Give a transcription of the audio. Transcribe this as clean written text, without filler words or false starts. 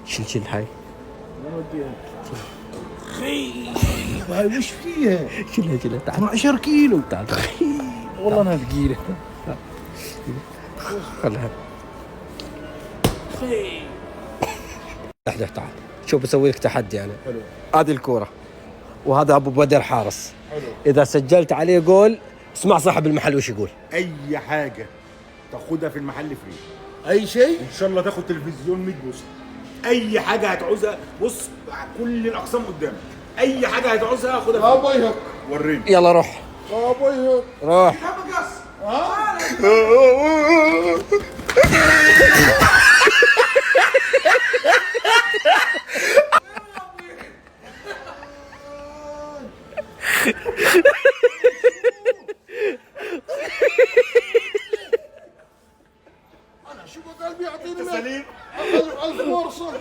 شيل هاي. خي هاي وش فيها؟ شيلها تعال. 12 كيلو. تعال والله انها ثقيلة. خلها. تعال شوف بسوي لك تحدي انا. حلو. هذه الكورة وهذا ابو بدر حارس. حلو. اذا سجلت عليه جول اسمع صاحب المحل وش يقول. اي حاجة تاخدها في المحل فري. اي شيء ان شاء الله تاخد تلفزيون 100 بوصة. اي حاجة هتعوزها بص كل الاقسام قدامك. اي حاجة هتعوزها خدها. ابويك وريني. يلا روح. ابويك روح. انا شو قلبي يعطيني سليم. الف فرصة.